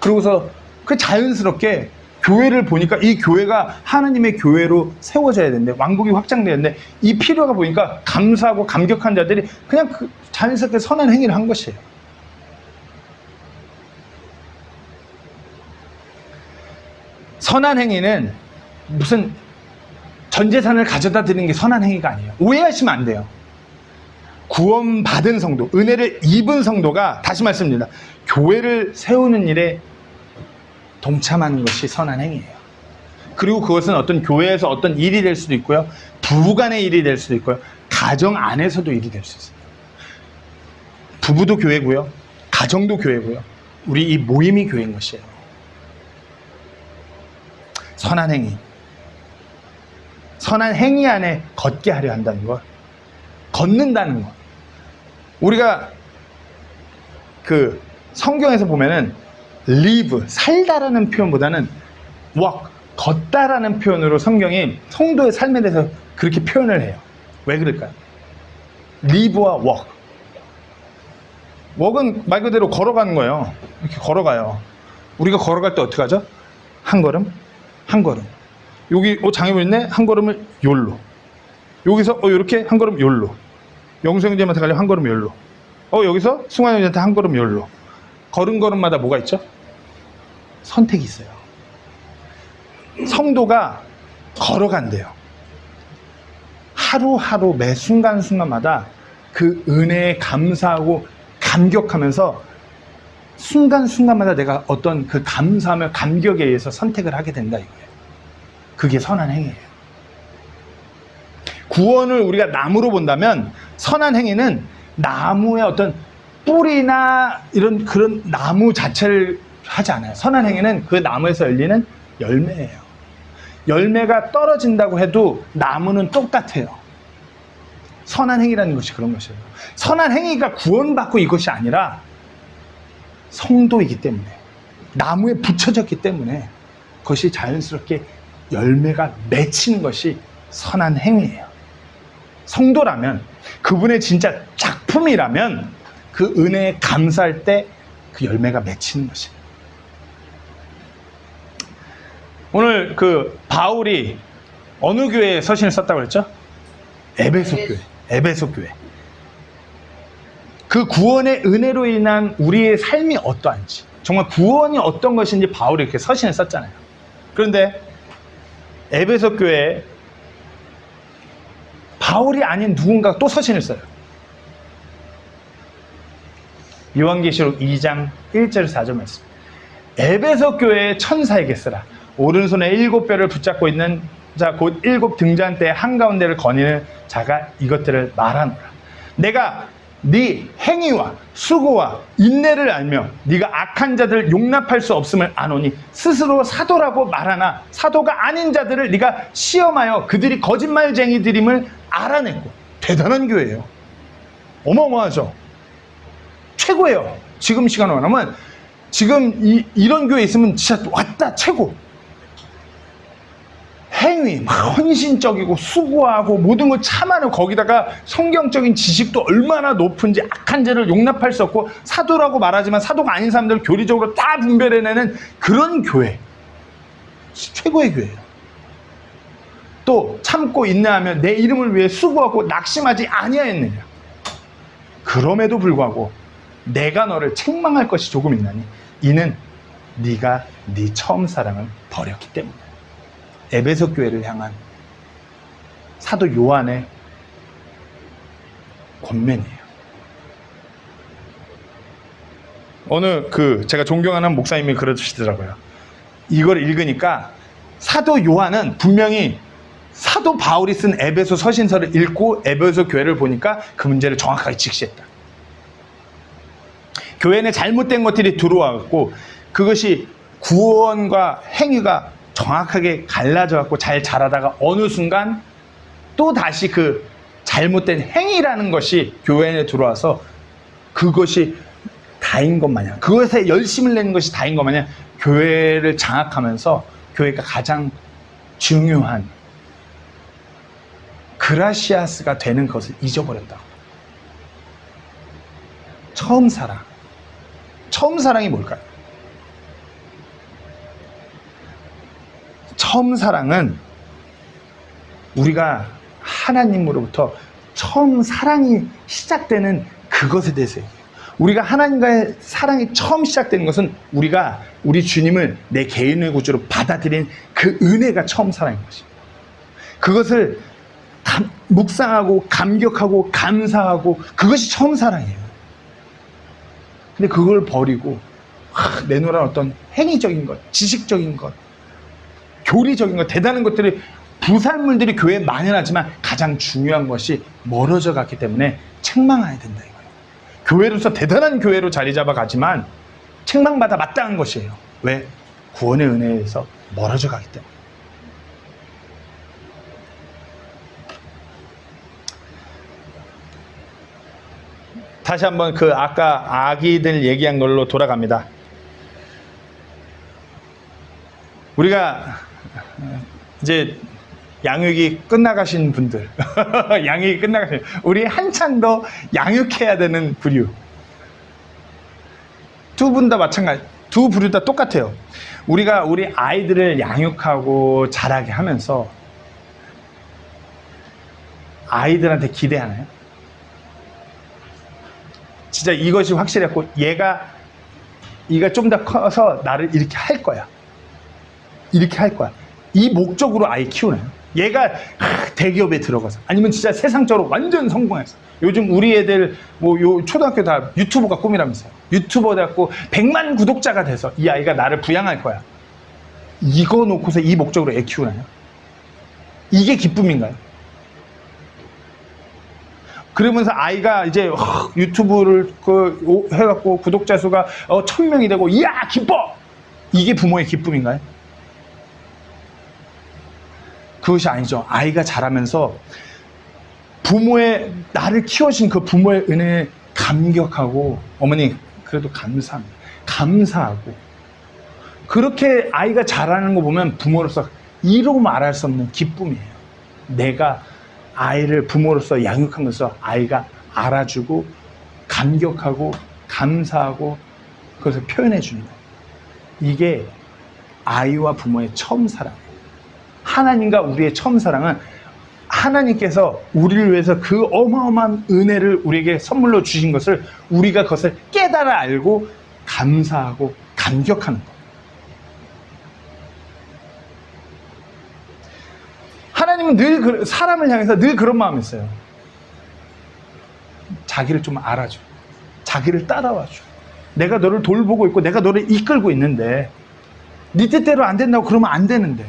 그러고서 그 자연스럽게 교회를 보니까 이 교회가 하나님의 교회로 세워져야 되는데 왕국이 확장되는데 이 필요가 보니까 감사하고 감격한 자들이 그냥 자연스럽게 선한 행위를 한 것이에요. 선한 행위는 무슨 전 재산을 가져다 드리는 게 선한 행위가 아니에요. 오해하시면 안 돼요. 구원받은 성도, 은혜를 입은 성도가 다시 말씀드립니다. 교회를 세우는 일에 동참하는 것이 선한 행위예요. 그리고 그것은 어떤 교회에서 어떤 일이 될 수도 있고요. 부부간의 일이 될 수도 있고요. 가정 안에서도 일이 될 수 있어요. 부부도 교회고요. 가정도 교회고요. 우리 이 모임이 교회인 것이에요. 선한 행위. 선한 행위 안에 걷게 하려 한다는 것. 걷는다는 것. 우리가 그 성경에서 보면은 live, 살다라는 표현보다는 walk, 걷다라는 표현으로 성경이 성도의 삶에 대해서 그렇게 표현을 해요. 왜 그럴까요? live와 walk. walk은 말 그대로 걸어가는 거예요. 이렇게 걸어가요. 우리가 걸어갈 때 어떻게 하죠? 한 걸음, 한 걸음. 여기 장애물 있네? 한 걸음을 요로. 여기서 이렇게 한 걸음 요로. 영수 형제한테 가려면 한 걸음 요로. 여기서 승환 형제한테 한 걸음 요로. 걸음마다 뭐가 있죠? 선택이 있어요. 성도가 걸어간대요. 하루하루 매 순간순간마다 그 은혜에 감사하고 감격하면서 순간순간마다 내가 어떤 그 감사하며 감격에 의해서 선택을 하게 된다 이거예요. 그게 선한 행위예요. 구원을 우리가 나무로 본다면 선한 행위는 나무의 어떤 뿌리나 이런 그런 나무 자체를 하지 않아요. 선한 행위는 그 나무에서 열리는 열매예요. 열매가 떨어진다고 해도 나무는 똑같아요. 선한 행위라는 것이 그런 것이에요. 선한 행위가 구원받고 이것이 아니라 성도이기 때문에, 나무에 붙여졌기 때문에 그것이 자연스럽게 열매가 맺히는 것이 선한 행위예요. 성도라면, 그분의 진짜 작품이라면 그 은혜에 감사할 때 그 열매가 맺히는 것이에요. 오늘 그 바울이 어느 교회에 서신을 썼다고 그랬죠? 에베소 교회. 에베소 교회. 그 구원의 은혜로 인한 우리의 삶이 어떠한지, 정말 구원이 어떤 것인지 바울이 이렇게 서신을 썼잖아요. 그런데 에베소 교회에 바울이 아닌 누군가가 또 서신을 써요. 요한계시록 2장 1절 4절 말씀. 에베소 교회의 천사에게 쓰라. 오른손에 7뼈를 붙잡고 있는 자 곧 7 등잔대의 한가운데를 거니는 자가 이것들을 말하노라. 내가 네 행위와 수고와 인내를 알며 네가 악한 자들을 용납할 수 없음을 아노니 스스로 사도라고 말하나 사도가 아닌 자들을 네가 시험하여 그들이 거짓말쟁이들임을 알아냈고. 대단한 교회예요. 어마어마하죠. 최고예요. 지금 시간으로 하면 지금 이런 교회에 있으면 진짜 왔다 최고. 행위, 헌신적이고 수고하고 모든 걸 참아내고 거기다가 성경적인 지식도 얼마나 높은지 악한 죄를 용납할 수 없고 사도라고 말하지만 사도가 아닌 사람들을 교리적으로 다 분별해내는 그런 교회. 최고의 교회예요. 또 참고 인내하며 내 이름을 위해 수고하고 낙심하지 아니하였느냐. 그럼에도 불구하고 내가 너를 책망할 것이 조금 있나니 이는 네가 네 처음 사랑을 버렸기 때문이야. 에베소 교회를 향한 사도 요한의 권면이에요. 어느 제가 존경하는 목사님이 그러시더라고요. 이걸 읽으니까 사도 요한은 분명히 사도 바울이 쓴 에베소 서신서를 읽고 에베소 교회를 보니까 그 문제를 정확하게 직시했다. 교회 내 잘못된 것들이 들어와갖고 그것이 구원과 행위가 정확하게 갈라져갖고 잘 자라다가 어느 순간 또 다시 그 잘못된 행위라는 것이 교회 안에 들어와서 그것이 다인 것 마냥, 그것에 열심을 내는 것이 다인 것 마냥 교회를 장악하면서 교회가 가장 중요한 그라시아스가 되는 것을 잊어버렸다고. 처음 사랑이 뭘까요? 처음 사랑은 우리가 하나님으로부터 처음 사랑이 시작되는 그것에 대해서 얘기해요. 우리가 하나님과의 사랑이 처음 시작되는 것은 우리가 우리 주님을 내 개인의 구주로 받아들인 그 은혜가 처음 사랑인 것입니다. 그것을 묵상하고 감격하고 감사하고 그것이 처음 사랑이에요. 근데 그걸 버리고 내놓으란 어떤 행위적인 것, 지식적인 것, 교리적인 것, 대단한 것들이 부산물들이 교회에 만연하지만 가장 중요한 것이 멀어져 갔기 때문에 책망해야 된다 이거예요. 교회로서 대단한 교회로 자리 잡아가지만 책망받아 마땅한 것이에요. 왜? 구원의 은혜에서 멀어져 가기 때문에. 다시 한번 아까 아기들 얘기한 걸로 돌아갑니다. 우리가 이제 양육이 끝나가신 분들, 양육이 끝나가신, 우리 한참 더 양육해야 되는 부류. 두 분 다 마찬가지. 두 부류 다 똑같아요. 우리가 우리 아이들을 양육하고 자라게 하면서 아이들한테 기대하나요? 진짜 이것이 확실했고, 얘가 좀 더 커서 나를 이렇게 할 거야. 이렇게 할 거야. 이 목적으로 아이 키우나요? 얘가 대기업에 들어가서, 아니면 진짜 세상적으로 완전 성공해서. 요즘 우리 애들 요 초등학교 다 유튜버가 꿈이라면서요. 유튜버 돼갖고 100만 구독자가 돼서 이 아이가 나를 부양할 거야. 이거 놓고서 이 목적으로 애 키우나요? 이게 기쁨인가요? 그러면서 아이가 이제 유튜브를 해갖고 구독자 수가 1000명이 되고, 이야 기뻐! 이게 부모의 기쁨인가요? 그것이 아니죠. 아이가 자라면서 부모의, 나를 키워준 그 부모의 은혜에 감격하고, 어머니 그래도 감사합니다. 감사하고, 그렇게 아이가 자라는 거 보면 부모로서 이루 말할 수 없는 기쁨이에요. 내가 아이를 부모로서 양육하면서 아이가 알아주고 감격하고 감사하고 그것을 표현해 주는 거예요. 이게 아이와 부모의 처음 사랑이에요. 하나님과 우리의 처음 사랑은 하나님께서 우리를 위해서 그 어마어마한 은혜를 우리에게 선물로 주신 것을 우리가 그것을 깨달아 알고 감사하고 감격하는 거예요. 하나님은 늘 사람을 향해서 늘 그런 마음이 있어요. 자기를 좀 알아줘. 자기를 따라와줘. 내가 너를 돌보고 있고 내가 너를 이끌고 있는데 네 뜻대로 안 된다고 그러면 안 되는데,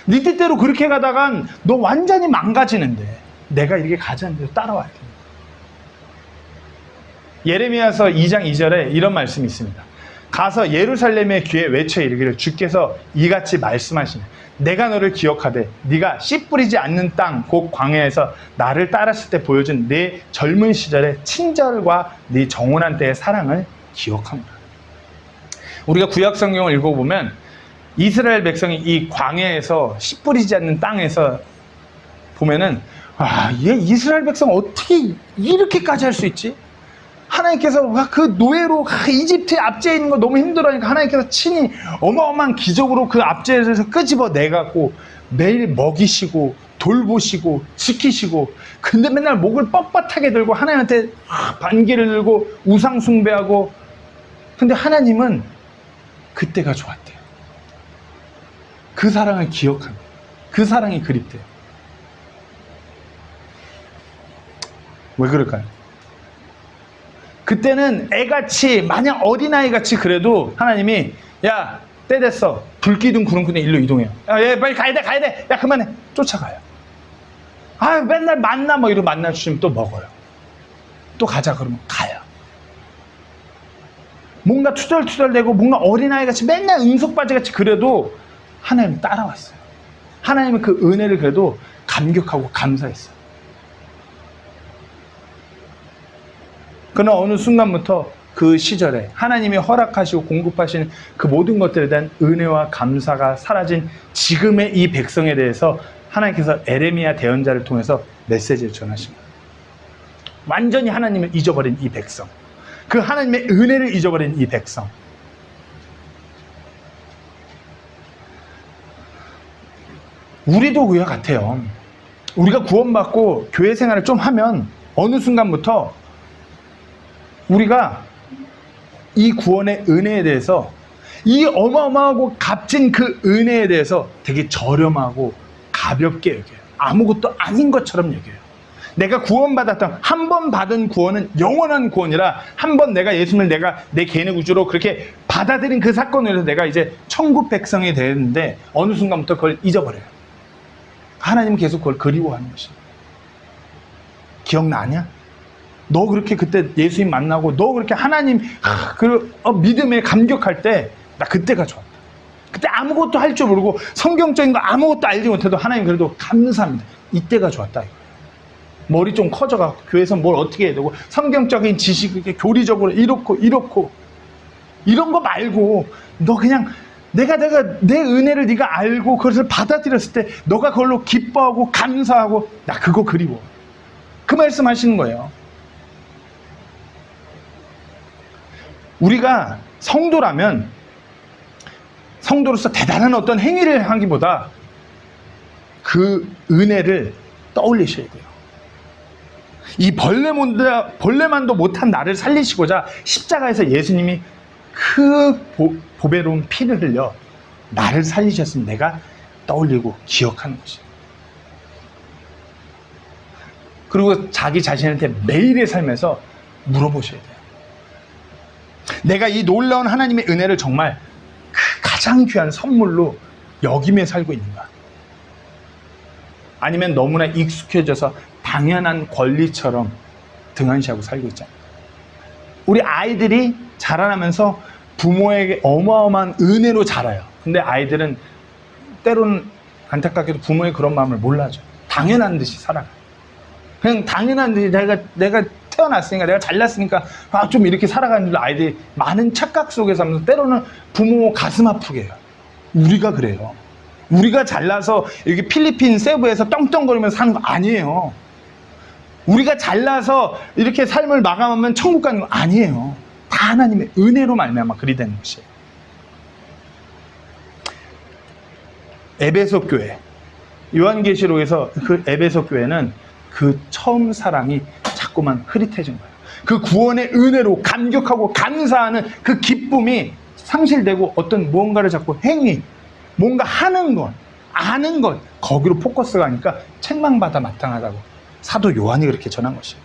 네 뜻대로 그렇게 가다간 너 완전히 망가지는데 내가 이렇게 가자는 대로 따라와야 됩니다. 예레미야서 2장 2절에 이런 말씀이 있습니다. 가서 예루살렘의 귀에 외쳐 이르기를 주께서 이같이 말씀하시네. 내가 너를 기억하되 네가 씨 뿌리지 않는 땅 곧 광야에서 나를 따랐을 때 보여준 네 젊은 시절의 친절과 네 정혼한 때의 사랑을 기억합니다. 우리가 구약 성경을 읽어보면 이스라엘 백성이 이 광야에서 씨 뿌리지 않는 땅에서 보면은, 얘 이스라엘 백성 어떻게 이렇게까지 할 수 있지? 하나님께서 그 노예로 이집트의 압제에 있는 거 너무 힘들어하니까 하나님께서 친히 어마어마한 기적으로 그 압제에서 끄집어 내갖고 매일 먹이시고 돌보시고 지키시고, 근데 맨날 목을 뻣뻣하게 들고 하나님한테 반기를 들고 우상 숭배하고, 근데 하나님은 그때가 좋았대요. 그 사랑을 기억합니다. 그 사랑이 그립대요. 왜 그럴까요? 그때는 애같이, 마냥 어린아이같이 그래도 하나님이 야, 때 됐어. 불기둥 구름꾼에 일로 이동해요. 야, 얘 빨리 가야 돼. 야, 그만해. 쫓아가요. 맨날 만나 이러고 만나주시면 또 먹어요. 또 가자 그러면 가요. 뭔가 투덜투덜대고 뭔가 어린아이같이 맨날 응석바지같이 그래도 하나님 따라왔어요. 하나님은 그 은혜를 그래도 감격하고 감사했어요. 그러나 어느 순간부터 그 시절에 하나님이 허락하시고 공급하시는 그 모든 것들에 대한 은혜와 감사가 사라진 지금의 이 백성에 대해서 하나님께서 에레미야 대언자를 통해서 메시지를 전하신 거예요. 완전히 하나님을 잊어버린 이 백성, 그 하나님의 은혜를 잊어버린 이 백성. 우리도 그와 같아요. 우리가 구원받고 교회 생활을 좀 하면 어느 순간부터 우리가 이 구원의 은혜에 대해서, 이 어마어마하고 값진 그 은혜에 대해서 되게 저렴하고 가볍게 여겨요. 아무것도 아닌 것처럼 여겨요. 내가 구원받았던, 한 번 받은 구원은 영원한 구원이라, 한 번 내가 예수님을 내가 내 개인의 구주로 그렇게 받아들인 그 사건으로 해서 내가 이제 천국 백성이 되는데 어느 순간부터 그걸 잊어버려요. 하나님은 계속 그걸 그리워하는 것이에요. 기억나냐? 너 그렇게 그때 예수님 만나고 너 그렇게 하나님 믿음에 감격할 때 나 그때가 좋았다. 그때 아무것도 할 줄 모르고 성경적인 거 아무것도 알지 못해도 하나님 그래도 감사합니다. 이때가 좋았다. 머리 좀 커져가고 교회에서 뭘 어떻게 해야 되고 성경적인 지식, 이렇게 교리적으로 이렇고 이런 거 말고 너 그냥 내가 내 은혜를 네가 알고 그것을 받아들였을 때 너가 그걸로 기뻐하고 감사하고 나 그거 그리워. 그 말씀 하시는 거예요. 우리가 성도로서 대단한 어떤 행위를 하기보다 그 은혜를 떠올리셔야 돼요. 이 벌레만도 못한 나를 살리시고자 십자가에서 예수님이 그 보배로운 피를 흘려 나를 살리셨으면 내가 떠올리고 기억하는 것이에요. 그리고 자기 자신한테 매일의 삶에서 물어보셔야 돼요. 내가 이 놀라운 하나님의 은혜를 정말 그 가장 귀한 선물로 여기며 살고 있는가? 아니면 너무나 익숙해져서 당연한 권리처럼 등한시하고 살고 있잖아요. 우리 아이들이 자라나면서 부모에게 어마어마한 은혜로 자라요. 근데 아이들은 때로는 안타깝게도 부모의 그런 마음을 몰라줘. 당연한 듯이 살아가요. 그냥 당연한 듯이 내가 태어났으니까, 내가 잘났으니까 좀 이렇게 살아가는 줄 아이들이 많은 착각 속에서 하면서 때로는 부모 가슴 아프게 해요. 우리가 그래요. 우리가 잘나서 여기 필리핀 세부에서 떵떵거리면서 사는 거 아니에요. 우리가 잘나서 이렇게 삶을 마감하면 천국 가는 거 아니에요. 다 하나님의 은혜로 말미암아 그리 되는 것이에요. 에베소 교회, 요한계시록에서 그 에베소 교회는 그 처음 사랑이 자꾸만 흐릿해진 거예요. 그 구원의 은혜로 감격하고 감사하는 그 기쁨이 상실되고 어떤 무언가를 자꾸 행위, 뭔가 하는 것, 아는 것, 거기로 포커스가 가니까 책망받아 마땅하다고 사도 요한이 그렇게 전한 것이에요.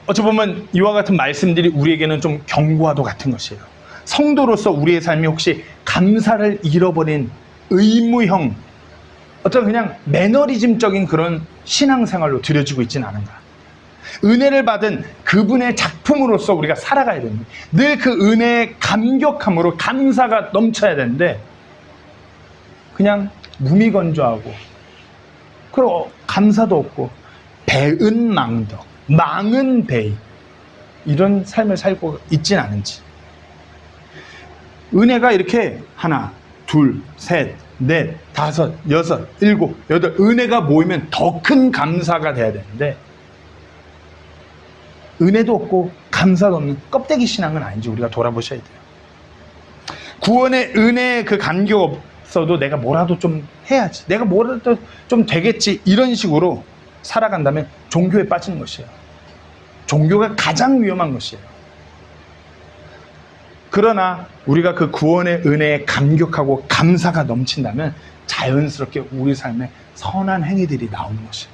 어찌 보면 이와 같은 말씀들이 우리에게는 좀 경고와도 같은 것이에요. 성도로서 우리의 삶이 혹시 감사를 잃어버린 의무형, 어떤 그냥 매너리즘적인 그런 신앙생활로 들여지고 있지는 않은가. 은혜를 받은 그분의 작품으로서 우리가 살아가야 됩니다. 늘 그 은혜의 감격함으로 감사가 넘쳐야 되는데 그냥 무미건조하고 그리고 감사도 없고 배은 망덕, 망은 배이, 이런 삶을 살고 있지는 않은지. 은혜가 이렇게 하나, 둘, 셋, 넷, 다섯, 여섯, 일곱, 여덟, 은혜가 모이면 더 큰 감사가 돼야 되는데 은혜도 없고 감사도 없는 껍데기 신앙은 아닌지 우리가 돌아보셔야 돼요. 구원의 은혜의 그 감격 없어도 내가 뭐라도 좀 해야지, 내가 뭐라도 좀 되겠지, 이런 식으로 살아간다면 종교에 빠지는 것이에요. 종교가 가장 위험한 것이에요. 그러나 우리가 그 구원의 은혜에 감격하고 감사가 넘친다면 자연스럽게 우리 삶에 선한 행위들이 나오는 것이에요.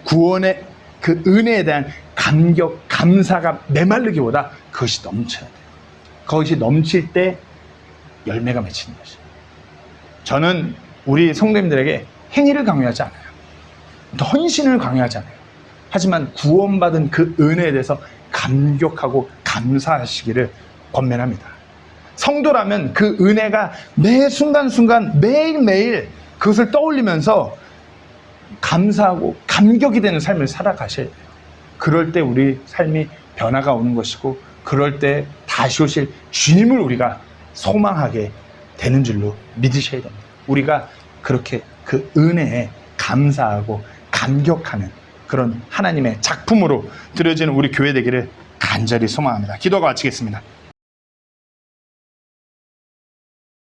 구원의 그 은혜에 대한 감격, 감사가 메마르기보다 그것이 넘쳐야 돼요. 그것이 넘칠 때 열매가 맺히는 것이에요. 저는 우리 성도님들에게 행위를 강요하지 않아요. 헌신을 강요하지 않아요. 하지만 구원받은 그 은혜에 대해서 감격하고 감사하시기를 권면합니다. 성도라면 그 은혜가 매 순간순간 매일매일 그것을 떠올리면서 감사하고 감격이 되는 삶을 살아가셔야 돼요. 그럴 때 우리 삶이 변화가 오는 것이고, 그럴 때 다시 오실 주님을 우리가 소망하게 되는 줄로 믿으셔야 됩니다. 우리가 그렇게 그 은혜에 감사하고 감격하는 그런 하나님의 작품으로 드려지는 우리 교회 되기를 간절히 소망합니다. 기도가 마치겠습니다.